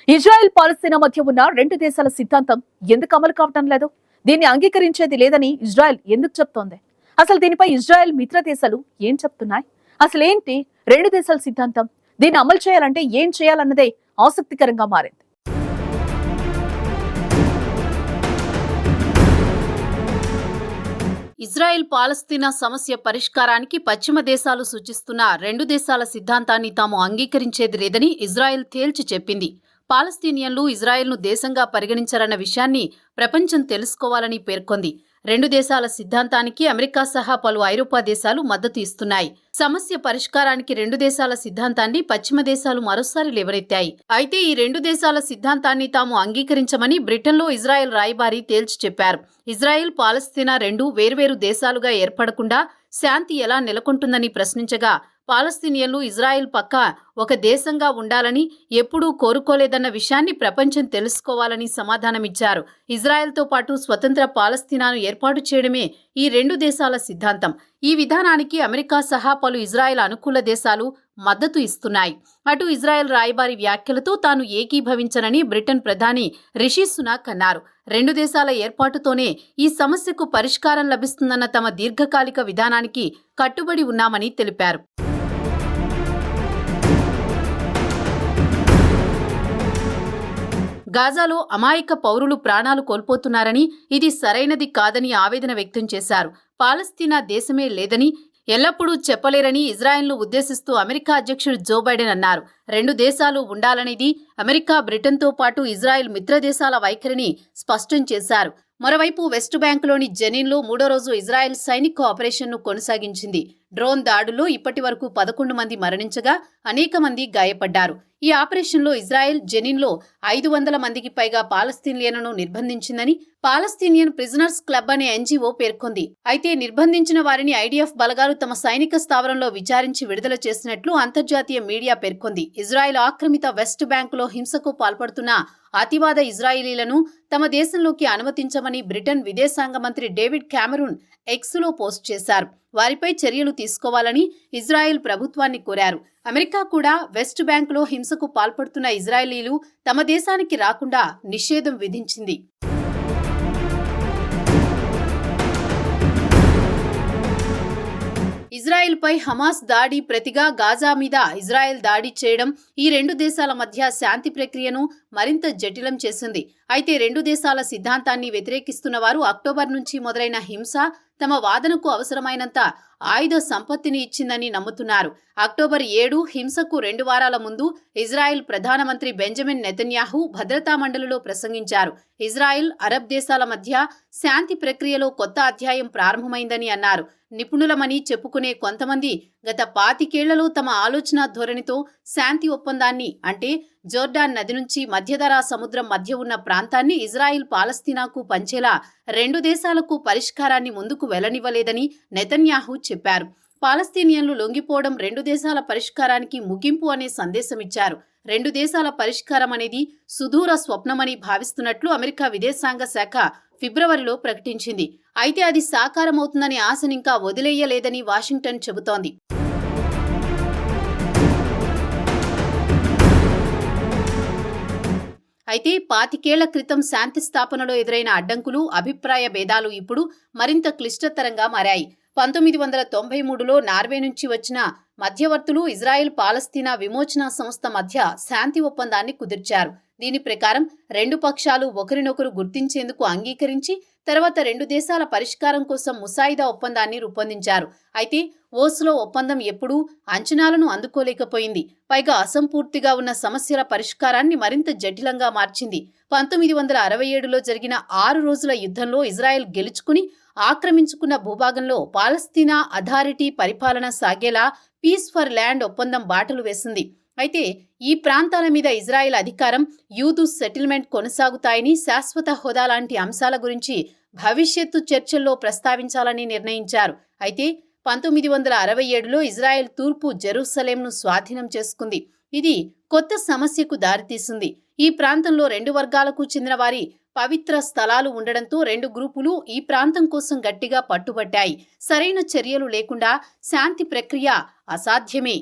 Israel పాలస్తీనా మధ్య ఉన్న రెండు దేశాల సిద్ధాంతం ఎందుకు అమలు కావటం లేదు? దీన్ని అంగీకరించేది లేదని ఇజ్రాయెల్ ఎందుకు చెప్తోంది? అసలు దీనిపై ఇజ్రాయెల్ మిత్ర దేశాలు ఏం చెప్తున్నాయి? అసలు ఏంటి రెండు దేశాల సిద్ధాంతం? దీన్ని అమలు చేయాలంటే ఏం చేయాలన్నదే ఆసక్తికరంగా మారింది. ఇజ్రాయెల్ పాలస్తీనా సమస్య పరిష్కారానికి పశ్చిమ దేశాలు సూచిస్తున్న రెండు దేశాల సిద్ధాంతాన్ని తాము అంగీకరించేది లేదని ఇజ్రాయెల్ తేల్చి చెప్పింది. పాలస్తీనియన్లు ఇజ్రాయెల్ను దేశంగా పరిగణించారన్న విషయాన్ని ప్రపంచం తెలుసుకోవాలని పేర్కొంది. రెండు దేశాల సిద్ధాంతానికి అమెరికా సహా పలు ఐరోపా దేశాలు మద్దతు ఇస్తున్నాయి. సమస్య పరిష్కారానికి రెండు దేశాల సిద్ధాంతాన్ని పశ్చిమ దేశాలు మరోసారి లేవనెత్తాయి. అయితే ఈ రెండు దేశాల సిద్ధాంతాన్ని తాము అంగీకరించమని బ్రిటన్లో ఇజ్రాయెల్ రాయబారి తేల్చి చెప్పారు. ఇజ్రాయెల్ పాలస్తీనా రెండు వేర్వేరు దేశాలుగా ఏర్పడకుండా శాంతి ఎలా నెలకొంటుందని ప్రశ్నించగా, పాలస్తీనియన్లు ఇజ్రాయెల్ పక్క ఒక దేశంగా ఉండాలని ఎప్పుడూ కోరుకోలేదన్న విషయాన్ని ప్రపంచం తెలుసుకోవాలని సమాధానమిచ్చారు. ఇజ్రాయెల్తో పాటు స్వతంత్ర పాలస్తీనాను ఏర్పాటు చేయడమే ఈ రెండు దేశాల సిద్ధాంతం. ఈ విధానానికి అమెరికా సహా పలు ఇజ్రాయెల్ అనుకూల దేశాలు మద్దతు ఇస్తున్నాయి. అటు ఇజ్రాయెల్ రాయబారి వ్యాఖ్యలతో తాను ఏకీభవించనని బ్రిటన్ ప్రధాని రిషి సునాక్ అన్నారు. రెండు దేశాల ఏర్పాటుతోనే ఈ సమస్యకు పరిష్కారం లభిస్తుందన్న తమ దీర్ఘకాలిక విధానానికి కట్టుబడి ఉన్నామని తెలిపారు. గాజాలో అమాయక పౌరులు ప్రాణాలు కోల్పోతున్నారని, ఇది సరైనది కాదని ఆవేదన వ్యక్తం చేశారు. పాలస్తీనా దేశమే లేదని ఎల్లప్పుడూ చెప్పలేరని ఇజ్రాయెల్ను ఉద్దేశిస్తూ అమెరికా అధ్యక్షుడు జో బైడెన్ అన్నారు. రెండు దేశాలు ఉండాలనేది అమెరికా, బ్రిటన్తో పాటు ఇజ్రాయెల్ మిత్ర దేశాల వైఖరిని స్పష్టం చేశారు. మరోవైపు వెస్ట్ బ్యాంకులోని జెనిన్లో మూడో రోజు ఇజ్రాయెల్ సైనిక ఆపరేషన్ను కొనసాగించింది. డ్రోన్ దాడుల్లో ఇప్పటి వరకు 11 మంది మరణించగా అనేక మంది గాయపడ్డారు. ఈ ఆపరేషన్లో ఇజ్రాయెల్ జెనిన్లో 500 మందికి పైగా పాలస్తీనియన్లను నిర్బంధించిందని పాలస్తీనియన్ ప్రిజనర్స్ క్లబ్ అనే ఎన్జీఓ పేర్కొంది. అయితే నిర్బంధించిన వారిని ఐడిఎఫ్ బలగాలు తమ సైనిక స్థావరంలో విచారించి విడుదల చేసినట్లు అంతర్జాతీయ మీడియా పేర్కొంది. ఇజ్రాయెల్ ఆక్రమిత వెస్ట్ బ్యాంకులో హింసకు పాల్పడుతున్న అతివాద ఇజ్రాయిలీలను తమ దేశంలోకి అనుమతించమని బ్రిటన్ విదేశాంగ మంత్రి డేవిడ్ క్యామరూన్ ఎక్స్లో పోస్ట్ చేశారు. వారిపై చర్యలు తీసుకోవాలని ఇజ్రాయెల్ ప్రభుత్వాన్ని కోరారు. అమెరికా కూడా వెస్ట్ బ్యాంకులో హింసకు పాల్పడుతున్న ఇజ్రాయిలీలు తమ దేశానికి రాకుండా నిషేధం విధించింది. ఇజ్రాయెల్పై హమాస్ దాడి ప్రతిగా గాజా మీద ఇజ్రాయెల్ దాడి చేయడం ఈ రెండు దేశాల మధ్య శాంతి ప్రక్రియను మరింత జటిలం చేసింది. అయితే రెండు దేశాల సిద్ధాంతాన్ని వ్యతిరేకిస్తున్న వారు అక్టోబర్ నుంచి మొదలైన హింస తమ వాదనకు అవసరమైనంత ఆయుధ సంపత్తిని ఇచ్చిందని నమ్ముతున్నారు. అక్టోబర్ 7 హింసకు 2 వారాల ముందు ఇజ్రాయెల్ ప్రధానమంత్రి బెంజమిన్ నెతన్యాహు భద్రతా మండలిలో ప్రసంగించారు. ఇజ్రాయెల్, అరబ్ దేశాల మధ్య శాంతి ప్రక్రియలో కొత్త అధ్యాయం ప్రారంభమైందని అన్నారు. నిపుణులమని చెప్పుకునే కొంతమంది గత 25 ఏళ్లలో తమ ఆలోచన ధోరణితో శాంతి ఒప్పందాన్ని, అంటే జోర్డాన్ నది నుంచి మధ్యధరా సముద్రం మధ్య ఉన్న ప్రాంతాన్ని ఇజ్రాయెల్ పాలస్తీనాకు పంచేలా రెండు దేశాలకు పరిష్కారాన్ని ముందుకు వెళ్లనివ్వలేదని నెతన్యాహు చెప్పారు. పాలస్తీనియన్లు లొంగిపోవడం రెండు దేశాల పరిష్కారానికి ముగింపు అనే సందేశమిచ్చారు. రెండు దేశాల పరిష్కారం అనేది సుదూర స్వప్నమని భావిస్తున్నట్లు అమెరికా విదేశాంగ శాఖ ఫిబ్రవరిలో ప్రకటించింది. అయితే అది సాకారమవుతుందని ఆశనింకా వదిలేయలేదని వాషింగ్టన్ చెబుతోంది. అయితే 25 ఏళ్ల క్రితం శాంతి స్థాపనలో ఎదురైన అడ్డంకులు, అభిప్రాయ భేదాలు ఇప్పుడు మరింత క్లిష్టతరంగా మారాయి. 1993లో నార్వే నుంచి వచ్చిన మధ్యవర్తులు ఇజ్రాయెల్ పాలస్తీనా విమోచన సంస్థ మధ్య శాంతి ఒప్పందాన్ని కుదిర్చారు. దీని ప్రకారం రెండు పక్షాలు ఒకరినొకరు గుర్తించేందుకు అంగీకరించి తర్వాత రెండు దేశాల పరిష్కారం కోసం ముసాయిదా ఒప్పందాన్ని రూపొందించారు. అయితే ఓస్లో ఒప్పందం ఎప్పుడూ అంచనాలను అందుకోలేకపోయింది. పైగా అసంపూర్తిగా ఉన్న సమస్యల పరిష్కారాన్ని మరింత జటిలంగా మార్చింది. 1967లో జరిగిన 6 రోజుల యుద్ధంలో ఇజ్రాయెల్ గెలుచుకుని ఆక్రమించుకున్న భూభాగంలో పాలస్తీనా అథారిటీ పరిపాలన సాగేలా పీస్ ఫర్ ల్యాండ్ ఒప్పందం బాటలు వేసింది. అయితే ఈ ప్రాంతాల మీద ఇజ్రాయెల్ అధికారం, యూదు సెటిల్మెంట్ కొనసాగుతాయని, శాశ్వత హోదా లాంటి అంశాల గురించి భవిష్యత్తు చర్చల్లో ప్రస్తావించాలని నిర్ణయించారు. అయితే 1967లో ఇజ్రాయెల్ తూర్పు జెరూసలేంను స్వాధీనం చేసుకుంది. ఇది కొత్త సమస్యకు దారితీసింది. ఈ ప్రాంతంలో రెండు వర్గాలకు చెందిన వారి పవిత్ర స్థలాలు ఉండడంతో రెండు గ్రూపులు ఈ ప్రాంతం కోసం గట్టిగా పట్టుబట్టాయి. సరైన చర్యలు లేకుండా శాంతి ప్రక్రియ అసాధ్యమే.